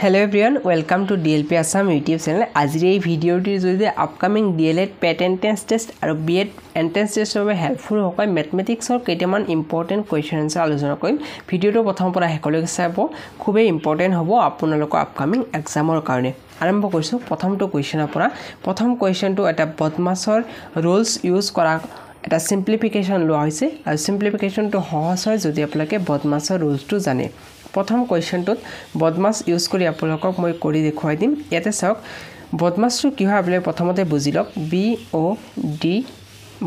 Hello everyone, welcome to DLP Assam YouTube channel. আজিৰ এই ভিডিওটিৰ যদি upcoming DLED PET entrance test আৰু BEd entrance test বাবে helpful হয় ম্যাথমেটিক্সৰ কেইটামান ইম্পৰ্টেন্ট কোৱেশ্চনছ আলোচনা কৰিম। ভিডিওটো প্ৰথমৰ পৰা শেষলৈকে চাব, খুবেই ইম্পৰ্টেন্ট হ'ব আপোনালোকৰ আপকামিং এক্সামৰ কাৰণে। আৰম্ভ কৰিছো প্ৰথমটো কোৱেশ্চনৰ পৰা। প্ৰথম কোৱেশ্চনটো এটা বদমাছৰ ৰুলছ ইউজ কৰা এটা সিম্পলিফিকেশন লোৱা হৈছে আৰু সিম্পলিফিকেশনটো সহজ হয় যদি আপোনালোকে বদমাছৰ ৰুলছটো জানে। প্ৰথম কোৱেশ্চনটোত বদমাছ ইউজ কৰি আপোনালোকক মই কৰি দেখুৱাই দিম। ইয়াতে চাওক বদমাছটো কি হয় আপোনালোকে প্ৰথমতে বুজি লওক। BOD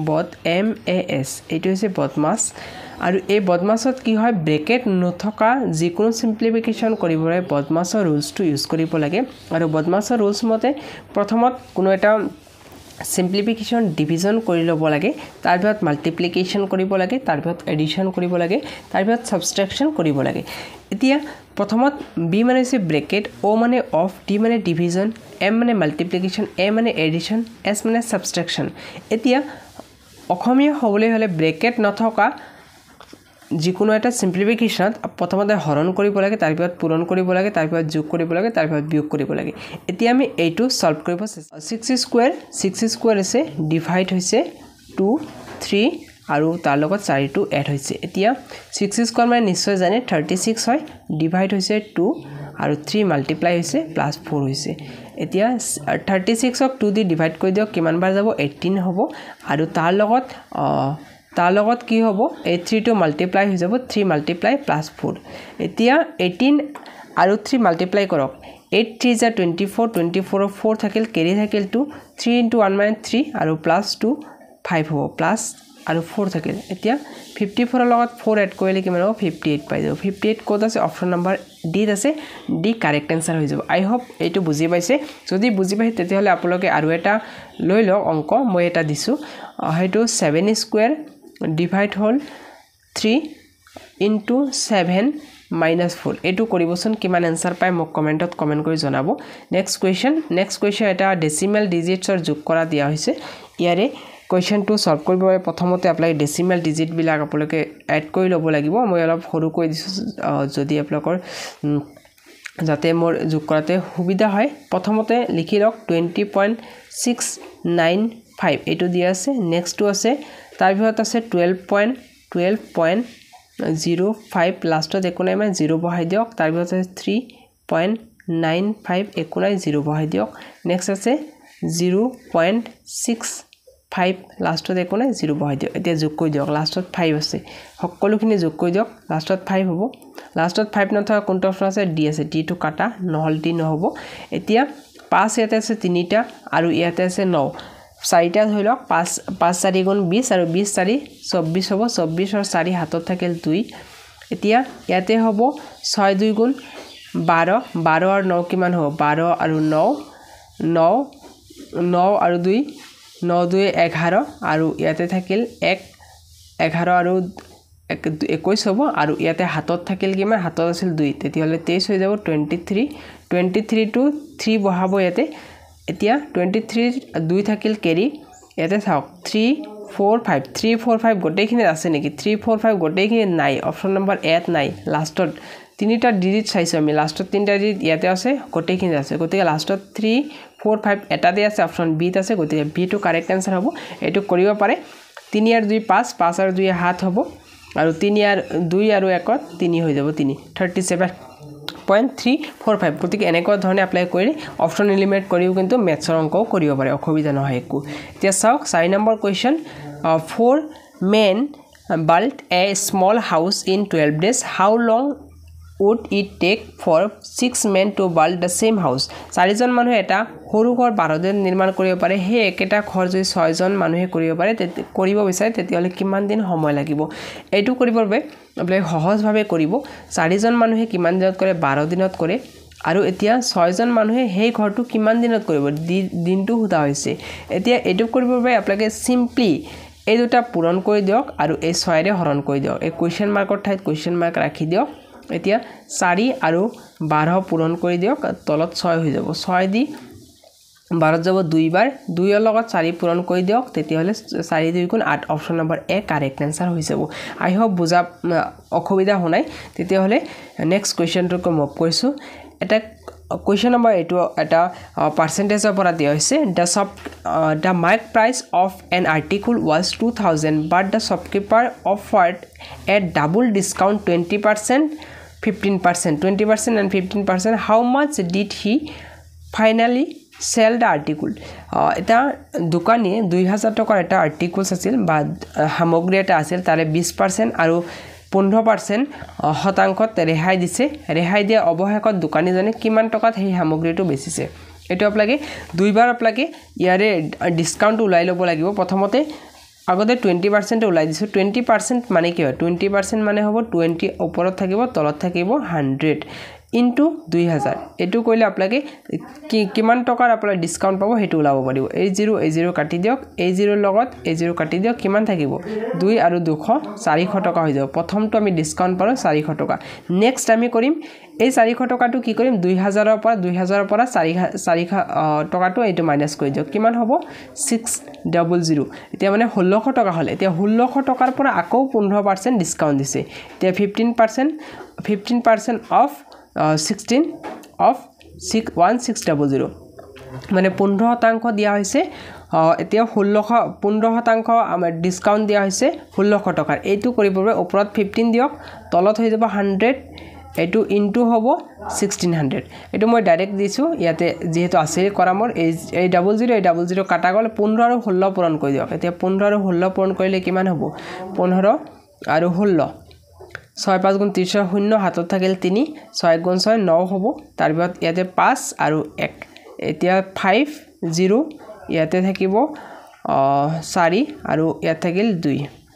বদ MAS এইটো হৈছে বদমাছ আৰু এই বদমাছত কি হয় ব্ৰেকেট নথকা যিকোনো সিম্পলিফিকেশন কৰিবলৈ বদমাছৰ ৰুলছটো ইউজ কৰিব লাগে আৰু বদমাছৰ ৰুলছ মতে প্ৰথমত কোনো এটা simplification division কৰি ল'ব লাগে, তাৰ পিছত multiplication কৰিব লাগে, তাৰ পিছত addition কৰিব লাগে, তাৰ পিছত subtraction কৰিব লাগে। এতিয়া প্ৰথমত B মানে হৈছে bracket, O মানে of, D মানে division, M মানে multiplication, A মানে addition, S মানে subtraction। এতিয়া অসমীয়া হ'বলৈ হলে bracket নথকা যিকোনো এটা সিম্পলিফিকেশন প্ৰথমতে হৰণ কৰিব লাগে, তাৰ পিছত পূৰণ কৰিব লাগে, তাৰ পিছত যোগ কৰিব লাগে, তাৰ পিছত বিয়োগ কৰিব লাগে। এতিয়া আমি এইটো সলভ কৰিব চেষ্টা 6 স্কয়াৰ আছে ডিভাইড হৈছে 2 3 আৰু তাৰ লগত 4 টো এড হৈছে। এতিয়া 6 স্কয়াৰ মানে নিশ্চয় জানে 36 হয়, ডিভাইড হৈছে 2 আৰু 3 মাল্টিপ্লাই হৈছে প্লাস 4 হৈছে। এতিয়া 36 ক 2 দি ডিভাইড কৰি দিয়ক, কিমান বাৰ যাব 18 হ'ব আৰু তাৰ লগত কি হ'ব এই 3 টো মাল্টিপ্লাই হৈ যাব 3 মাল্টিপ্লাই প্লাস 4। এতিয়া 18 আৰু 3 মাল্টিপ্লাই কৰক 8 3 যা 24 24 4 থাকিল কেৰি থাকিল 2 3 * 1 মানে 3 আৰু প্লাস 2 5 হ'ব প্লাস আৰু 4 থাকিল। এতিয়া 54 ৰ লগত 4 এড কৰিলে কিমান হ'ব 58 পাই যাব। 58 কোড আছে অপচন নম্বৰ ডি আছে, ডি কাৰেক্ট আনসাৰ হৈ যাব। আই হোপ এইটো বুজি পাইছে। যদি বুজি পাইছে তেতিয়াহলে আপোনালোকে আৰু এটা লৈ লওক অংক মই এটা দিছো, হেতু 7 স্কয়াৰ ডিভাইড হল 3 into 7 minus 4 এটো কৰিবচোন কিমান আনসাৰ পায় মোক কমেন্টত কমেন্ট কৰি জনাব। নেক্সট কোৱেশ্চন এটা ডেসিমেল ডিজিটছৰ যোগ কৰা দিয়া হৈছে। ইয়াৰে কোৱেশ্চনটো সলভ কৰিবলৈ প্ৰথমতে আপোনালোকে ডেসিমেল ডিজিট বিলাক আপোনালোকে এড কৰি ল'ব লাগিব। মই অলপ সৰু কৈ দিছো যদি আপোনালোকৰ যাতে মোৰ যোগ কৰাতে সুবিধা হয়। প্ৰথমতে লিখি লওক 20.695 এটো দিয়া আছে। নেক্সটটো আছে তাৰ পিছত আছে 12.05 লাষ্টত একো নাই মানে 0 বহাই দিয়ক। তাৰ পিছত আছে 3.95 একো নাই 0 বহাই দিয়ক। নেক্সট আছে 0.65 লাষ্টত একো নাই 0 বহাই দিয়ক। এতিয়া যোগ কৰি দিয়ক, লাষ্টত 5 আছে, সকলোখিনি যোগ কৰি দিয়ক, লাষ্টত 5 হ'ব। লাষ্টত 5 নথকা কোনটো অপচন আছে ডি আছে, ডি টো কাটা নহল ডি নহব। এতিয়া 5 ইয়াতে আছে 3টা আৰু ইয়াতে আছে 9 4টা ধৰি লওক 5 4 গুণ 20 আৰু 20 4 24 হ'ব। 24 আৰু 4 হাতত থাকিল 2। এতিয়া ইয়াতে হ'ব 6 2 গুণ 12 12 আৰু 9 কিমান হ'ব 12 আৰু 9 আৰু 2 9 2 11 আৰু ইয়াতে থাকিল 1 11 আৰু 21 হ'ব আৰু ইয়াতে হাতত থাকিল কিমান হাতত আছিল 2 তেতিয়াহলে 23 হৈ যাব 23 টু 3 বহাব ইয়াতে। এতিয়া 23 2 থাকিল কেৰি ইয়াতে চাওক 3 4 5 গোটেইখিনি আছে নেকি 3 4 5 গোটেইখিনি নাই, অপচন নম্বৰ এ নাই। লাষ্টত তিনিটা ডিজিট চাইছো আমি, লাষ্টত তিনিটা ডিজিট ইয়াতে আছে গোটেইখিনি আছে, গতিকে লাষ্টত 3 4 5 এটাতে আছে অপচন বি ত আছে, গতিকে বি টো কাৰেক্ট আনসাৰ হ'ব। এটো কৰিব পাৰে 3 আৰু 2 5 5 আৰু 2 7 হ'ব আৰু 3 আৰু 2 আৰু 1 3 হৈ যাব 3 37.345 গতিকে এনেকুৱা ধৰণে এপ্লাই কৰি অপচন এলিমিনেট কৰিও কিন্তু মেথছৰ অংকও কৰিব পাৰে, অসুবিধা নহয় একো। এতিয়া চাওক 4 number question 4 men built a small house in 12 days. How long would it take for 6 men to build the same house? 4জন মানুহে এটা সৰু ঘৰ 12 দিন নিৰ্মাণ কৰিব পাৰে। হে একেটা ঘৰ যদি 6জন মানুহে কৰিব বিচাৰে তেতিয়াহলে কিমান দিন সময় লাগিব? এইটো কৰিবৰ বাবে আপোনালোকে সহজভাৱে কৰিব। 4জন মানুহে কিমান দিনত কৰে 12 দিনত কৰে আৰু এতিয়া 6জন মানুহে সেই ঘৰটো কিমান দিনত কৰিব দিনটো সোধা হৈছে। এতিয়া এইটো কৰিবৰ বাবে আপোনালোকে সিম্পলি এই দুটা পূৰণ কৰি দিয়ক আৰু এই 6 ৰে হৰণ কৰি দিয়ক। এই কোৱেশ্চন মাৰ্কৰ ঠাইত কোৱেশ্চন মাৰ্ক ৰাখি দিয়ক। এতিয়া 4 আৰু 12 পূৰণ কৰি দিয়ক, তলত 6 হৈ যাব। 6 দি 12 যাব 2 বাৰ, 2 ৰ লগত 4 পূৰণ কৰি দিয়ক, তেতিয়াহলে 4 2 গুণ 8 অপচন নম্বৰ এ কাৰেক্ট আনসাৰ হৈ যাব। আই হোপ বুজা অসুবিধা হোৱা নাই। তেতিয়াহলে নেক্সট কোৱেশ্চনটো মুভ কৰিছো। এটা question number 8 এটা percentage of দিয়া হৈছে the mark price of an article was 2000 but the shopkeeper offered a double discount 20% 15% 20% and 15% how much did he finally sell the article এটা দোকানী 2000 টকাৰ এটা আৰ্টিকলছ আছিল বা সামগ্ৰী এটা আছিল তাৰে 20% আৰু 15% শতাংশত ৰেহাই দিছে ৰেহাই দিয়া অবহেকত দোকানীজনে কিমান টকাত সেই সামগ্ৰীটো বেচিছে এটো আপোনালোকে দুইবাৰ আপোনালোকে ইয়াৰে ডিসকাউন্ট উলাই ল'ব লাগিব প্ৰথমতে আগতে 20% উলাই দিছো 20% মানে কি হয় 20% মানে হ'ব 20 ওপৰত থাকিব তলত থাকিব 100 into 2000 এটো কইলে আপোনালোকে কিমান টকাৰ আপোনালোকে ডিসকাউন্ট পাব হেতু উলাব পাৰিব a0 কাটি দিয়ক a0 লগত a0 কাটি দিয়ক কিমান থাকিব 2 আৰু 200 400 টকা হৈ যাব প্ৰথমটো আমি ডিসকাউন্ট পালো 400 টকা নেক্সট আমি কৰিম এই 400 টকাটো কি কৰিম 2000 ৰ পৰা 400 টকাটো এইটো মাইনাস কৰি দিয়ক কিমান হ'ব 600 এতিয়া মানে 1600 টকা হল এতিয়া 1600 টকাৰ পৰা আকৌ 15% ডিসকাউন্ট দিছে এতিয়া 15% অফ 16 of 1600 মানে 15% দিয়া হৈছে এতিয়া 15% আমাৰ ডিসকাউন্ট দিয়া হৈছে 1600 টকাৰ এইটো কৰিবৰ ওপৰত 15 দিয়ক তলত হৈ যাব 100 এটো ইনটু হ'ব 1600 এটো মই ডাইৰেক্ট দিছো ইয়াতে যেহেতু আছে কৰামৰ এই 00 কাটা গলে 15 আৰু 16 পূৰণ কৰি দিয়ক এতিয়া 15 আৰু 16 পূৰণ কৰিলে কিমান হ'ব 15 আৰু 16 6 5 গুণ 30 শূন্য হাতত থাকিল 3 6 গুণ 6 9 হ'ব তাৰ পিছত ইয়াতে 5 আৰু 1 এতিয়া 5 0 ইয়াতে থাকিব 4 আৰু ইয়াত থাকিল 2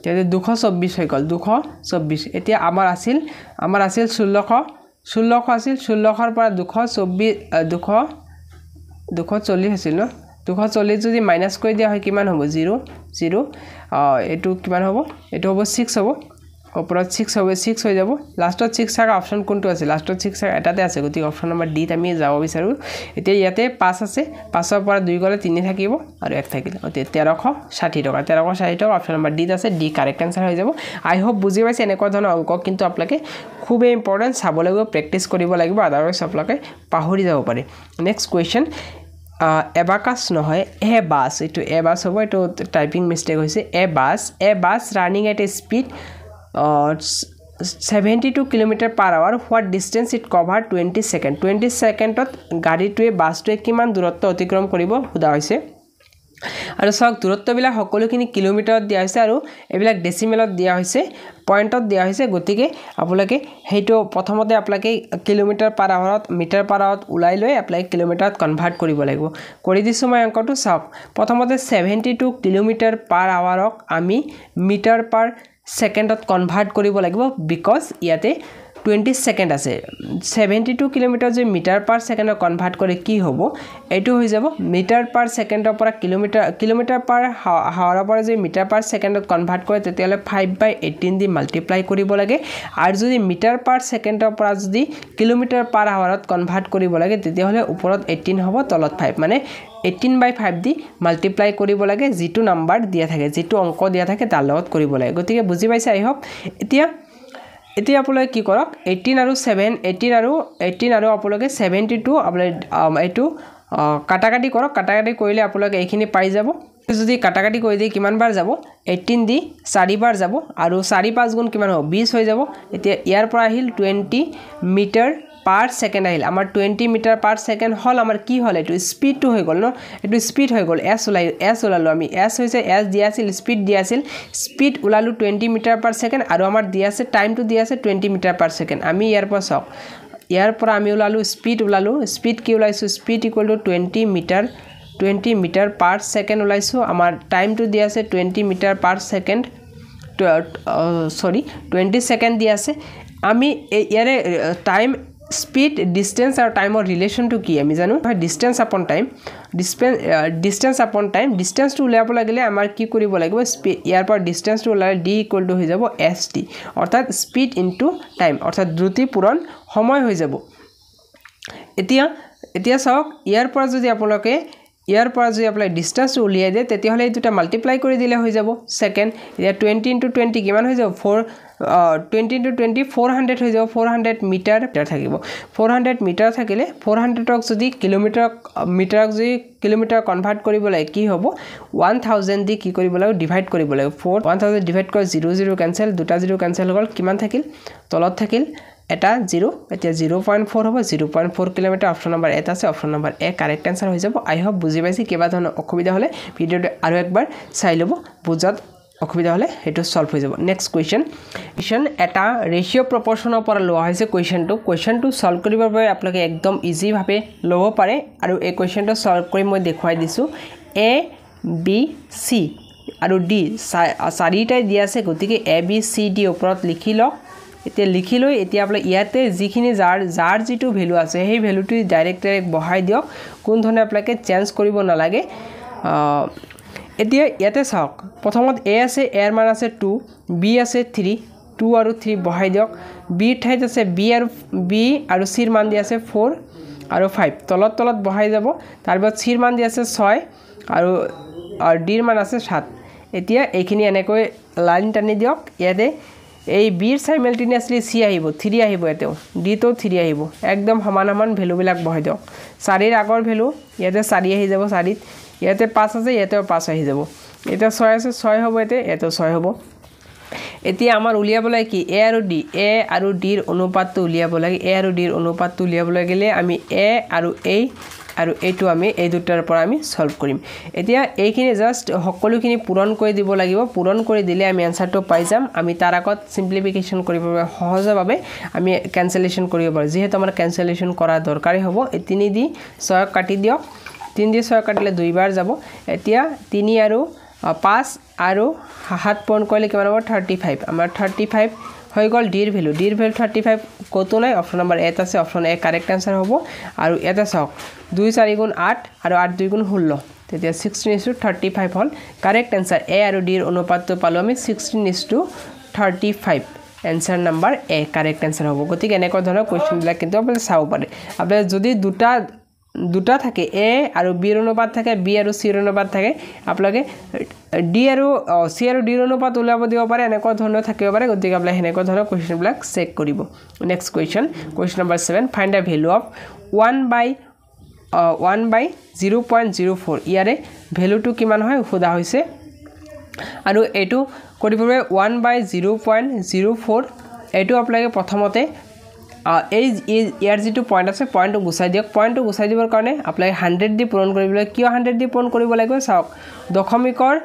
ইয়াতে 224 হৈ গল 224 এতিয়া আমাৰ আছিল 1600 আছিল 1600 ৰ পৰা 240 আছিল ন 240 যদি মাইনাস কৰি দিয়া হয় কিমান হ'ব 0 এটো কিমান হ'ব এটো হ'ব 6 হ'ব ওপৰত 6 হবে 6 হৈ যাব লাষ্টত 6 থাকা অপচন কোনটো আছে লাষ্টত 6 থাকা এটাতে আছে গতি অপচন নম্বৰ ডি আমি যাব বিচাৰো এতিয়া ইয়াতে 5 আছে 5 ৰ পৰা 2 গলে 3 থাকিব আৰু 1 থাকিল অতে 1360 টকা অপচন নম্বৰ ডি আছে ডি কাৰেক্ট आंसर হৈ যাব আই হোপ বুজি পাইছে এনেকুৱা ধৰণৰ অংক কিন্তু আপোনালোকে খুবেই ইম্পৰ্টেন্ট চাব লাগিব প্ৰেক্টিস কৰিব লাগিব আদাৰৱাইজ আপোনালোকে পাহৰি যাব পাৰে নেক্সট কোৱেশ্চন এবাকাস নহয় এবাস এটো এবাস হ'ব এটো টাইপিং মিস্টেক হৈছে a bus running at a speed 72 km per hour what distance it cover 20 secondত গাড়ীটোৱে বাসটোৱে কিমান দূৰত্ব অতিক্ৰম কৰিব খুদা হৈছে আৰু সক দূৰত্ববিলাক সকলোখিনি কিলোমিটাৰত দিয়া হৈছে আৰু এবিলাক ডেসিমেলত দিয়া হৈছে পয়েন্টত দিয়া হৈছে গতিকে আপোনালোকে হেইটো প্ৰথমতে আপোনালোকে কিলোমিটাৰ পাৰ আৱাৰত মিটাৰ পাৰ আৱাৰত উলাই লৈ আপোনালোকে কিলোমিটাৰত কনভাৰ্ট কৰিব লাগিব কৰি দিছো মই অংকটো সক প্ৰথমতে 72 কিলোমিটাৰ পাৰ আৱাৰক আমি মিটাৰ পাৰ সেকেন্ডত কনভাৰ্ট কৰিব লাগিব বিকজ ইয়াতে 20 সেকেন্ড আছে 72 কিলোমিটার যে মিটার পার সেকেন্ড কনভার্ট করে কি হ'ব এটো হৈ যাব মিটার পার সেকেন্ডৰ পৰা কিলোমিটাৰ পাৰ হাৱাৰ পৰা যে মিটাৰ পাৰ সেকেন্ডত কনভাৰ্ট কৰে তেতিয়ালে 5/18 দি মাল্টিপ্লাই কৰিব লাগে আৰু যদি মিটাৰ পাৰ সেকেন্ডৰ পৰা যদি কিলোমিটাৰ পাৰ হাৱাৰত কনভাৰ্ট কৰিব লাগে তেতিয়ালে ওপৰত 18 হ'ব তলত 5 মানে 18/5 দি মাল্টিপ্লাই কৰিব লাগে যেটো নাম্বাৰ দিয়া থাকে যেটো অংক দিয়া থাকে তাৰ লগত কৰিব লাগে গতিকে বুজি পাইছে আই হোপ এতিয়া আপোনালোকে কি কৰক 18 আৰু আপোনালোকে 72 আপোনালোকে এটো কাটাকাটি কৰক কাটাকাটি কৰিলে আপোনালোকে এইখিনি পাই যাব যদি কাটাকাটি কৰি দি কিমান বাৰ যাব 18 দি 4 বাৰ যাব আৰু 4 5 গুণ কিমান হ'ব 20 হৈ যাব এতিয়া ইয়াৰ পৰা আহিল 20 মিটাৰ পাৰ সেকেন্ড আহিল আমাৰ 20 মিটাৰ পাৰ সেকেন্ড হল আমাৰ কি হল এটো স্পিড টু হৈ গল ন এটো স্পিড হৈ গল s উলালো আমি s হৈছে s দিয়া আছিল স্পিড দিয়া আছিল স্পিড উলালো 20 মিটাৰ পাৰ সেকেন্ড আৰু আমাৰ দিয়া আছে টাইম টু দিয়া আছে 20 মিটাৰ পাৰ সেকেন্ড আমি ইয়াৰ পৰা সক ইয়াৰ পৰা আমি উলালো স্পিড কি উলাইছো speed equal to 20 metre per second উলাইছো আমাৰ টাইম টু দিয়া আছে 20 মিটাৰ পাৰ সেকেন্ড 20 সেকেন্ড দিয়া আছে আমি ইয়াৰে time speed distance or time or relation to কি আমি জানো distance upon time distance to উলাব লাগিলে আমাৰ কি কৰিব লাগিব ইয়াৰ পৰা distance to উলালে d equal to হৈ যাব st অৰ্থাৎ speed into time অৰ্থাৎ দ্ৰুতি পূৰণ সময় হৈ যাব এতিয়া চাওক ইয়াৰ পৰা যদি আপোনালোকে ইয়াৰ পৰা যদি আপুনি ডিসটেন্স উলিয়াই দিয়ে তেতিয়াহলে এই দুটা মাল্টিপ্লাই কৰি দিলে হৈ যাব সেকেন্ড এতিয়া 20 * 20 কিমান হৈ যাব 4 20 * 20 400 হৈ যাব 400 মিটাৰ থাকিব 400 মিটাৰ থাকিলে 400ক যদি মিটাৰক যদি কিলোমিটাৰ কনভাৰ্ট কৰিব লাগে কি হ'ব 1000 দি কি কৰিব লাগে ডিভাইড কৰিব লাগে 1000 ডিভাইড কৰি 00 কেনসেল দুটা 0 কেনসেল হ'ল কিমান থাকিল তলত থাকিল এটা 0 এতিয়া 0.4 হ'ব 0.4 কিলোমিটাৰ অপচন নম্বৰ এটা আছে অপচন নম্বৰ এ কাৰেক্ট आंसर হৈ যাব আই হোপ বুজি পাইছি কিবা ধৰণৰ অসুবিধা হলে ভিডিওটো আৰু একবাৰ চাই লব বুজাত অসুবিধা হলে হেতু সলভ হৈ যাব নেক্সট কোৱেশ্চন এটা ৰেশিও প্ৰপৰচনৰ পৰা লোৱা হৈছে কোৱেশ্চনটো সলভ কৰিবৰ বাবে আপোনালোকে একদম ইজি ভাবে লব পাৰে আৰু এই কোৱেশ্চনটো সলভ কৰি মই দেখুৱাই দিছো এ বি সি আৰু ডি চাৰিটাই দিয়া আছে গতিকে এ বি সি ডি ওপৰত লিখি লওক এতিয়া লিখি লৈ এতিয়া আপুনি ইয়াতে যিখিনি যাৰ যেটো ভ্যালু আছে সেই ভ্যালুটো ডাইৰেক্ট বহাই দিয়ক কোন ধৰণে আপোনালোকে চেঞ্জ কৰিব নালাগে এতিয়া ইয়াতে চাওক প্ৰথমত এ আছে এৰ মান আছে 2 বি আছে 3 2 আৰু 3 বহাই দিয়ক বি ঠাইত আছে বি আৰু সি ৰ মান দি আছে 4 আৰু 5 তলত বহাই যাব তাৰপিছত সি ৰ মান দি আছে 6 আৰু ডি ৰ মান আছে 7 এতিয়া এইখিনি এনেকৈ লাইন টানি দিয়ক ইয়াতে এই বি সাইমালটেনিয়াসলি সি আহিব 3 আহিব এতেও ডি তো 3 আহিব একদম সমান ভ্যালু বিলাক বহাই দিয়ক 4 ৰ আগৰ ভ্যালু ইয়াতে 4 আহি যাব 4 ত ইয়াতে 5 আছে ইয়াতেও 5 আহি যাব এটা 6 আছে 6 হ'ব এতেও 6 হ'ব এতিয়া আমাৰ উলিয়াব লাগে কি এ আৰু ডি ৰ অনুপাতটো উলিয়াব লাগে এ আৰু ডি ৰ অনুপাতটো উলিয়াব লাগিলে আমি এ আৰু এ আৰু এটো আমি এই দুটাৰ পৰা আমি সলভ কৰিম এতিয়া এইখিনি জাস্ট সকলোখিনি পূৰণ কৰি দিব লাগিব পূৰণ কৰি দিলে আমি আনসাৰটো পাই যাম আমি তাৰ আগত সিম্পলিফিকেশন কৰিব সহজভাৱে আমি ক্যান্সেলেশন কৰিব পাৰো যেহেতু আমাৰ ক্যান্সেলেশন কৰা দৰকাৰী হ'ব এই 3 দি 6 কাটি দিয়ক 3 দি 6 কাটিলে দুইবাৰ যাব এতিয়া 3 আৰু 5 আৰু 7 পূৰণ কৰিলে কিমান হ'ব 35 আমাৰ 35 হৈ গল ডিৰ ভ্যালু 35 কত নাই অপচন নম্বৰ এ আছে অপচন এ কাৰেক্ট आंसर হ'ব আৰু এটা চাওক 2 4 গুণ 8 আৰু 8 2 গুণ 16 তেতিয়া 16:35 হল কাৰেক্ট आंसर এ আৰু ডিৰ অনুপাতটো পালো আমি 16:35 आंसर নম্বৰ এ কাৰেক্ট आंसर হ'ব গতিকে এনেকুৱা ধৰণৰ কোৱেশ্চন বিলাক কিন্তু আপুনি চাও পাৰে আপুনি যদি দুটা থাকে এ আৰু বি ৰ অনুপাত থাকে বি আৰু সি ৰ অনুপাত থাকে আপোনালোকে ডি আৰু সি আৰু ডি ৰ অনুপাত উলাব দিব পাৰে এনেকুৱা ধৰণৰ থাকিব পাৰে গতিকে আপুনি হেনেকুৱা ধৰণৰ কোৱেশ্চন বিলাক চেক কৰিব next question number 7 find da value of 1/0.04 ইয়াৰে ভ্যালুটো কিমান হয় খুদা হৈছে আৰু এটো কৰিবৰে 1/0.04 এটো আপোনালোকে প্ৰথমতে এই ইয়াৰ যেটো পয়েন্ট আছে পয়েন্টটো গুছাই দিয়ক পয়েন্টটো গুছাই দিবৰ কাৰণে আপোনালোকে 100 দি পূৰণ কৰিবলৈ কিয় 100 দি পূৰণ কৰিব লাগিব চাওক দশমিকৰ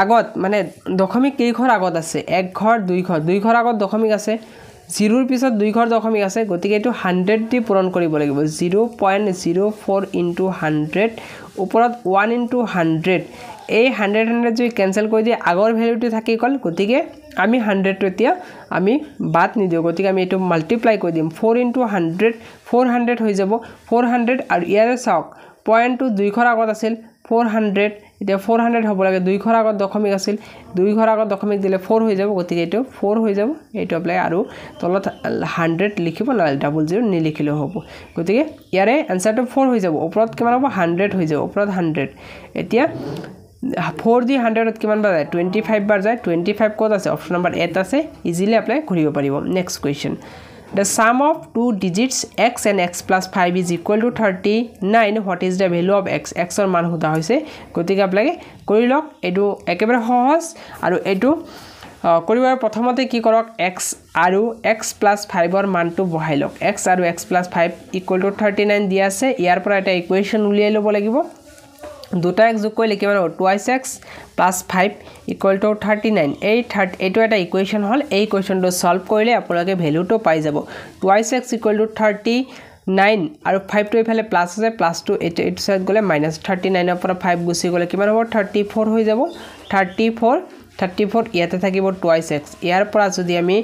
আগত মানে দশমিক কেই ঘৰ আগত আছে এক ঘৰ দুই ঘৰ আগত দশমিক আছে 0 ৰ পিছত দুই ঘৰ দশমিক আছে গতিকে এটো 100 দি পূৰণ কৰিব লাগিব 0.04 * 100 ওপৰত 1 * 100 এই 100 যদি ক্যান্সেল কৰি দিয়ে আগৰ ভ্যালুটো থাকি গল গতিকে আমি 100 টো এতিয়া আমি বাদ নিদিও গতিকে আমি এটো মাল্টিপ্লাই কৰি দিম 4 * 100 400 হৈ যাব 400 আৰু ইয়াৰে চাওক পয়েন্টটো দুই ঘৰ আগত আছিল 400 এতিয়া 400 হ'ব লাগে দুই ঘৰ আগত দশমিক আছিল দুই ঘৰ আগত দশমিক দিলে 4 হৈ যাব গতিকে এটো 4 হৈ যাব এটো apply আৰু তলত 100 লিখিব না 00 নিলিখিলে হ'ব গতিকে ইয়াৰে आंसरটো 4 হৈ যাব ওপৰত কিমান হ'ব 100 হৈ যাব ওপৰত 100 এতিয়া 4 দি 100 ত কিমান বাৰ যায় 25 বাৰ যায় 25 কত আছে অপচন নম্বৰ 8 আছে ইজিলি এপ্লাই কৰিব পাৰিব next question The sum of two digits x and x plus 5 is equal to 39. What is the value of x? X or মান হোদা হৈছে গতিকে আপোনালোকে কৰি লওক এটো একেবাৰে সহজ আৰু এটো কৰিবৰ প্ৰথমতে কি কৰক x আৰু x plus 5 ৰ মানটো বহাই লওক x আৰু x plus 5 equal to 39 দিয়া আছে ইয়াৰ পৰা এটা ইকুৱেচন উলিয়াই লব লাগিব দুটা x যোগ কৰিলে কিমান হ'ব 2x plus 5 equal to 39 এইটো এটা ইকুৱেচন হল এই ইকুৱেচনটো সলভ কৰিলে আপোনালোকে ভ্যালুটো পাই যাব 2x equal to 39 আৰু 5 টো ইফালে প্লাস আছে প্লাস টো এইটো সাইড গলে -39 ৰ পৰা 5 গুছি গলে কিমান হ'ব 34 হৈ যাব 34 ইয়াতে থাকিব 2x ইয়াৰ পৰা যদি আমি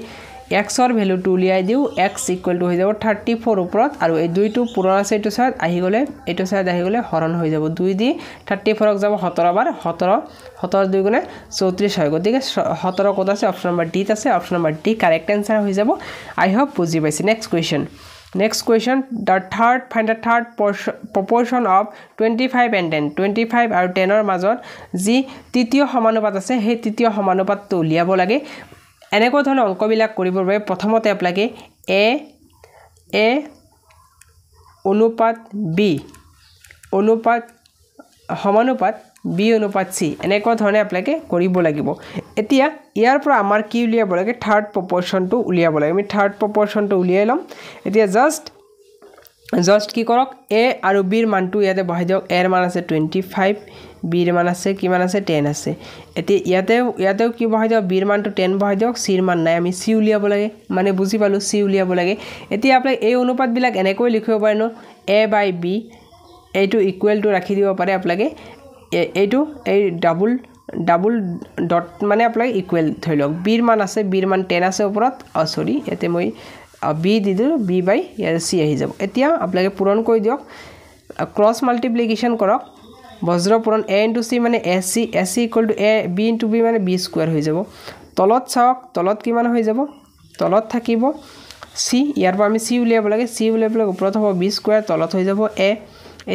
x ৰ ভ্যালুটো উলিয়াই দিও x equal to হৈ যাব 34 ওপৰত আৰু এই দুইটো পুৰণ আছে এইটো সাইড আহি গলে এইটো সাইড আহি গলে হৰণ হৈ যাব 2 দি 34 ক যাব 17 বাৰ 17 2 গুণে 34 হয় গতিকে 17 কত আছে অপচন নম্বৰ ডি আছে option number D correct answer হৈ যাব আই হোপ বুজি পাইছে next question Next question, find the third proportion of 25 and 10. 25 আৰু 10 ৰ মাজত যি তৃতীয় সমানুপাত আছে সেই তৃতীয় সমানুপাতটো উলিয়াব লাগে এনেকুৱা ধৰণৰ অংকবিলাক কৰিবৰ বাবে প্ৰথমতে আপোনালোকে a অনুপাত b অনুপাত সমানুপাত b অনুপাত c এনেকুৱা ধৰণে আপোনালোকে কৰিব লাগিব এতিয়া ইয়াৰ পৰা আমাৰ কি উলিয়াব লাগে থাৰ্ড প্ৰপোৰ্শনটো উলিয়াব লাগে আমি থাৰ্ড প্ৰপোৰ্শনটো উলিয়াই লম এতিয়া জাস্ট কি কৰক a আৰু b ৰ মানটো ইয়াতে বহাই দিয়ক a ৰ মান আছে 25 b ৰ মান আছে কিমান আছে 10 আছে এতিয়া ইয়াতে কি বহাই দিয়ক b ৰ মানটো 10 বহাই দিয়ক c ৰ মান নাই আমি c উলিয়াব লাগে মানে বুজি পালো c উলিয়াব লাগে এতিয়া আপুনি এই অনুপাত বিলাক এনেকৈ লিখিব পাৰে ন a by b এইটো ইকুৱেল টু ৰাখি দিব পাৰে আপোনালোকে এইটো এই ডাবল ডট মানে আপোনালোকে ইকুৱেল ধৰি লওক b ৰ মান আছে b ৰ মান 10 আছে ওপৰত সৰি এতে মই b দি দিলো b by c আহি যাব এতিয়া আপোনালোকে পূৰণ কৰি দিয়ক ক্ৰস মাল্টিপ্লিকেশন কৰক বজ্ৰ পূৰণ a into c মানে ac equal to a b into b মানে b স্কয়াৰ হৈ যাব তলত চাওক তলত কিমান হৈ যাব তলত থাকিব c ইয়াৰ পৰা আমি c উলিয়াব লাগে c উলিয়াবলৈ ওপৰত হ'ব b স্কয়াৰ তলত হৈ যাব a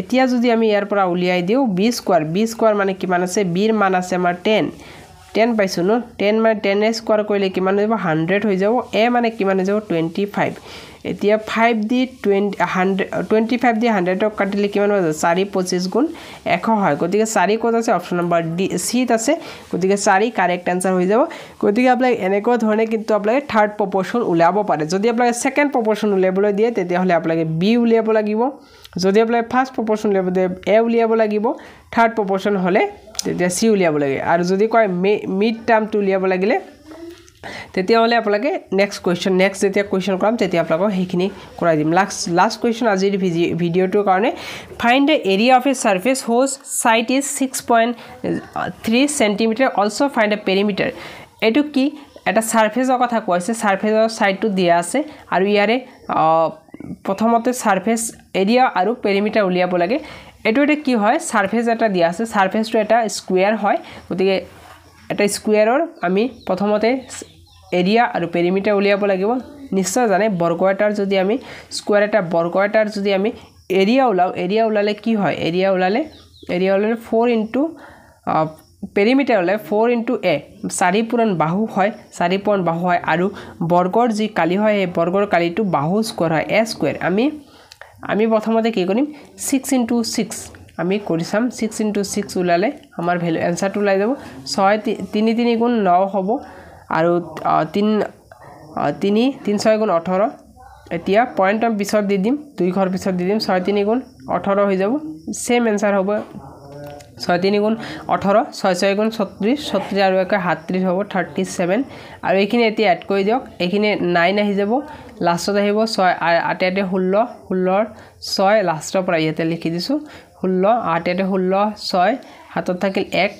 এতিয়া যদি আমি ইয়াৰ পৰা উলিয়াই দিও b স্কয়াৰ মানে কিমান আছে b ৰ মান আছে আমাৰ 10 পাইছো ন 10 মানে 10 স্কয়াৰ কৰিলে কিমান হৈ যাব 100 হৈ যাব a মানে কিমান হৈ যাব 25 এতিয়া 5 দি 25 দি 100 কাটিলে কিমান হৈ যাব 4 25 গুণ 100 হয় গতিকে 4 কত আছে অপচন নম্বৰ ডি সি ত আছে গতিকে 4 কাৰেক্ট आंसर হৈ যাব গতিকে আপোনাক এনেকুৱা ধৰণে কিন্তু আপোনাক থাৰ্ড প্ৰপোৰ্শন উলিয়াব পাৰে যদি আপোনাক সেকেন্ড প্ৰপোৰ্শন উলিয়াবলৈ দিয়ে তেতিয়া হলে আপোনাক বি উলিয়াব লাগিব যদি আপোনাক ফাৰ্স্ট প্ৰপোৰ্শন উলিয়াব দিয়ে এ উলিয়াব লাগিব থাৰ্ড প্ৰপোৰ্শন হলে তেতিয়া সি উলিয়াব লাগে আৰু যদি কয় মিড টাৰ্মটো উলিয়াব লাগিলে তেতিয়া হলে আপোনাক নেক্সট যেতিয়া কোৱেশ্চন কৰাম তেতিয়া আপোনাক হেখিনি কৰাই দিম লাষ্ট কোৱেশ্চন আজিৰ ভিডিওটোৰ কাৰণে find the area of a surface whose side is 6.3 centimetre also find the perimeter এটো কি এটা সাৰফেসৰ কথা কৈছে সাৰফেসৰ সাইডটো দিয়া আছে আৰু ইয়াৰে প্ৰথমতে সাৰফেস এৰিয়া আৰু পেৰিমিটাৰ উলিয়াব লাগে এটো কি হয় সাৰফেস এটা দিয়া আছে সাৰফেসটো এটা স্কয়াৰ হয় গতিকে এটা স্কয়াৰৰ আমি প্ৰথমতে এৰিয়া আৰু পেৰিমিটাৰ উলিয়াব লাগিব নিশ্চয় জানে বৰ্গ এটাৰ যদি আমি স্কয়াৰ এটা বৰ্গ এটাৰ যদি আমি এৰিয়া উলালে কি হয় এৰিয়া উলালে 4 ইনটু পেৰিমিটাৰ উলালে 4 ইনটু a 4 পূৰণ বাহু হয় 4 পূৰণ বাহু হয় আৰু বৰ্গৰ যি কালি হয় এই বৰ্গৰ কালিটো বাহু স্কয়াৰ হয় a স্কয়াৰ আমি প্ৰথমতে কি কৰিম 6 ইনটু 6 আমি কৰি চাম 6 ইনটু 6 উলালে আমাৰ ভ্যালু आंसरটো ওলাই যাব 6 3 3 গুণ 9 হ'ব আৰু 3 6 গুণ 18 এতিয়া পয়েন্টৰ পিছত দি দিম 2 ঘৰ পিছত দি দিম 6 3 গুণ 18 হৈ যাব সেম आंसर হ'ব 6 3 গুণ 18 6 6 গুণ 36 36 আৰু 1 37 হ'ব 37 আৰু এইখিনি এতিয়া এড কৰি দিয়ক এইখিনি 9 আহি যাব লাষ্টত আহিব 6 8 8 16 16 6 লাষ্টৰ পৰা ইয়াতে লিখি দিছো 16 8 8 16 6 হাতত থাকিল 1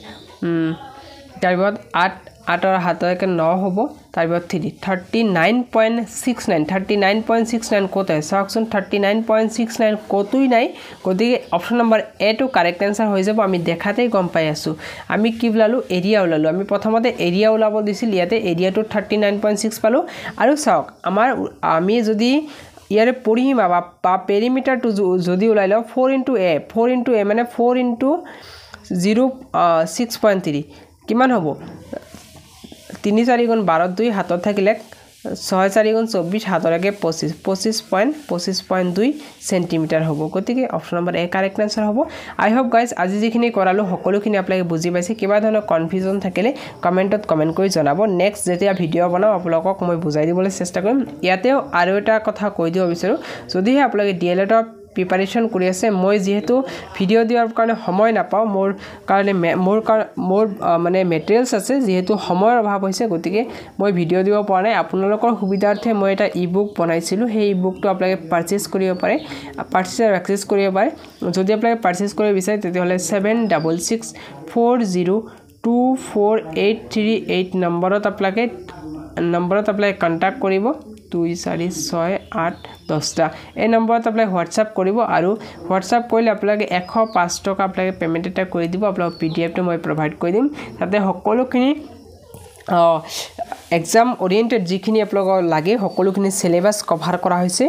তাৰপিছত 8 8 ৰ হাতত 9 হ'ব তাৰপিছত 39.69 কত আছে চাওকচোন 39.69 কতই নাই গতিকে অপচন নম্বৰ এ টো কারেক্ট आंसर হৈ যাব আমি দেখাতেই গম পাই আছো আমি কি বলালো এৰিয়া উলালো আমি প্ৰথমতে এৰিয়া উলাব দিছিল ইয়াতে এৰিয়াটো 39.6 পালো আৰু চাওক আমি যদি ইয়াৰে পৰিসীমা বা পেৰিমিটাৰটো যদি উলাই লও 4 into a মানে 4 into 0 6.3 কিমান হ'ব 3 4 গুণ 12 2 হাতত থাকিলে 6 4 গুণ 24 হাতৰকে 25.2 সেন্টিমিটাৰ হ'ব গতিকে অপচন নম্বৰ এ কাৰেক্ট आंसर হ'ব আই হোপ গাইস আজি যিখিনি কৰালো সকলোখিনি আপোনালোকে বুজি পাইছে কিবা ধৰণৰ কনফিউজন থাকিলে কমেন্টত কমেন্ট কৰি জনাব নেক্সট যেতিয়া ভিডিও বনাও আপোনালোকক মই বুজাই দিবলৈ চেষ্টা কৰিম ইয়াতেও আৰু এটা কথা কৈ দিব বিচাৰো যদিহে আপোনালোকে ডিএলএড প্ৰিপাৰেচন কৰি আছে মই যেহেতু ভিডিও দিয়াৰ কাৰণে সময় নাপাও মোৰ কাৰণে মোৰ মানে মেটেৰিয়েলছ আছে যেহেতু সময়ৰ অভাৱ হৈছে গতিকে মই ভিডিও দিব পৰা নাই আপোনালোকৰ সুবিধাৰ্থে মই এটা ই-বুক বনাইছিলো সেই ই-বুকটো আপোনালোকে পাৰচেজ কৰিব পাৰে এক্সেছ কৰিব পাৰে যদি আপোনালোকে পাৰচেজ কৰিব বিচাৰে তেতিয়াহলে 7660248388 নম্বৰত আপোনালোকে কন্টাক্ট কৰিব 2 4 6 8 10 টা এই নম্বৰত আপোনালোকে WhatsApp কৰিব আৰু WhatsApp কৰিলে আপোনালোকে 105 টকা আপোনালোকে পেমেন্ট এটা কৰি দিব আপোনালোক PDF টো মই প্ৰভাইড কৰি দিম তাতে সকলোখিনি এক্সাম ওৰিয়েণ্টেড যিখিনি আপোনালোকক লাগে সকলোখিনি সিলেবাস কভাৰ কৰা হৈছে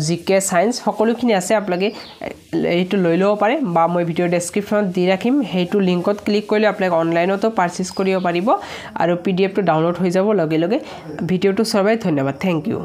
জিকে সায়েন্স সকলোখিনি আছে আপোনালোকে এইটো লৈ ল'ব পাৰে বা মই ভিডিও ডেসক্ৰিপচনত দি ৰাখিম সেইটো লিংকত ক্লিক কৰিলে আপোনালোকে অনলাইনতো পাৰচেজ কৰিব পাৰিব আৰু পিডিএফটো ডাউনলোড হৈ যাব লগে লগে ভিডিওটো চাই ধন্যবাদ থ্যাংক ইউ